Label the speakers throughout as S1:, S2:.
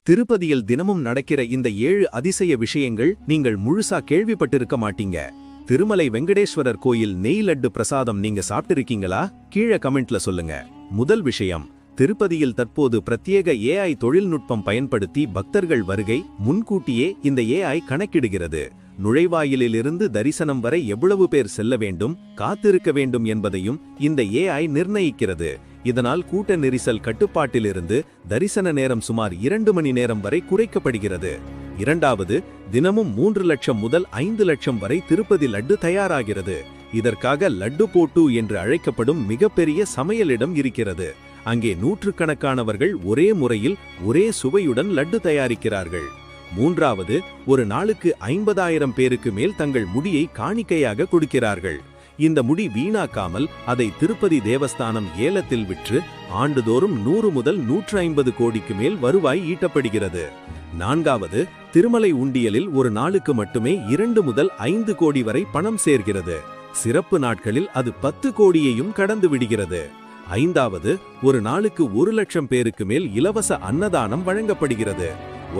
S1: திருப்பதியில் தினமும் நடக்கிற இந்த 7 அதிசய விஷயங்கள் நீங்கள் முழுசா கேள்விப்பட்டிருக்க மாட்டீங்க. திருமலை வெங்கடேஸ்வரர் கோயில் நெய் லட்டு பிரசாதம் நீங்க சாப்பிட்டிருக்கீங்களா? கீழே கமெண்ட்ல சொல்லுங்க. முதல் விஷயம், திருப்பதியில் தற்போது பிரத்யேக AI தொழில்நுட்பம் பயன்படுத்தி பக்தர்கள் வருகை முன்கூட்டியே இந்த AI கணக்கிடுகிறது. நுழைவாயிலிலிருந்து தரிசனம் வரை எவ்வளவு பேர் செல்ல வேண்டும், காத்திருக்க வேண்டும் என்பதையும் இந்த AI நிர்ணயிக்கிறது. இதனால் கூட்ட நெரிசல் கட்டுப்பாட்டிலிருந்து தரிசன நேரம் சுமார் 2 மணி நேரம் வரை குறைக்கப்படுகிறது. இரண்டாவது, தினமும் 3 லட்சம் முதல் 5 லட்சம் வரை திருப்பதி லட்டு தயாராகிறது. இதற்காக லட்டு போட்டு என்று அழைக்கப்படும் மிகப்பெரிய சமையலிடம் இருக்கிறது. அங்கே நூற்றுக்கணக்கானவர்கள் ஒரே முறையில் ஒரே சுவையுடன் லட்டு தயாரிக்கிறார்கள். மூன்றாவது, ஒரு நாளுக்கு 50,000 பேருக்கு மேல் தங்கள் முடியை காணிக்கையாக கொடுக்கிறார்கள். இந்த முடி வீணாக்காமல் அதை திருப்பதி தேவஸ்தானம் ஏலத்தில் விற்று ஆண்டுதோறும் 100 முதல் 150 கோடிக்கு மேல் வருவாய் ஈட்டப்படுகிறது. நான்காவது, திருமலை உண்டியலில் ஒரு நாளுக்கு மட்டுமே 2 முதல் 5 கோடி வரை பணம் சேர்கிறது. சிறப்பு நாட்களில் அது 10 கோடியையும் கடந்து விடுகிறது. ஐந்தாவது, ஒரு நாளுக்கு 1 லட்சம் பேருக்கு மேல் இலவச அன்னதானம் வழங்கப்படுகிறது.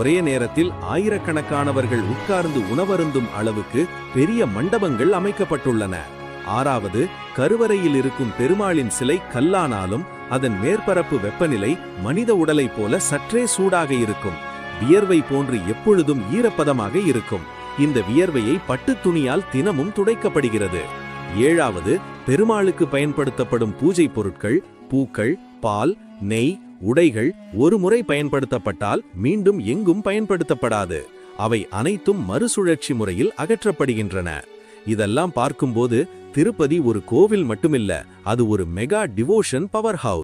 S1: ஒரே நேரத்தில் ஆயிரக்கணக்கானவர்கள் உட்கார்ந்து உணவருந்தும் அளவுக்கு பெரிய மண்டபங்கள் அமைக்கப்பட்டுள்ளன. ஆறாவது, கருவறையில் இருக்கும் பெருமாளின் சிலை கல்லானாலும் அதன் மேற்பரப்பு வெப்பநிலை மனித உடலை போல சற்றே சூடாக இருக்கும். வியர்வை போன்று எப்பொழுதும் ஈரப்பதமாக இருக்கும். இந்த வியர்வையை பட்டு துணியால் தினமும் துடைக்கப்படுகிறது. ஏழாவது, பெருமாளுக்கு பயன்படுத்தப்படும் பூஜை பொருட்கள், பூக்கள், பால், நெய், உடைகள் ஒரு முறை பயன்படுத்தப்பட்டால் மீண்டும் எங்கும் பயன்படுத்தப்படாது. அவை அனைத்தும் மறுசுழற்சி முறையில் அகற்றப்படுகின்றன. இதெல்லாம் பார்க்கும்போது திருப்பதி ஒரு கோவில் மட்டுமில்ல, அது ஒரு மெகா டிவோஷன் பவர் ஹவுஸ்.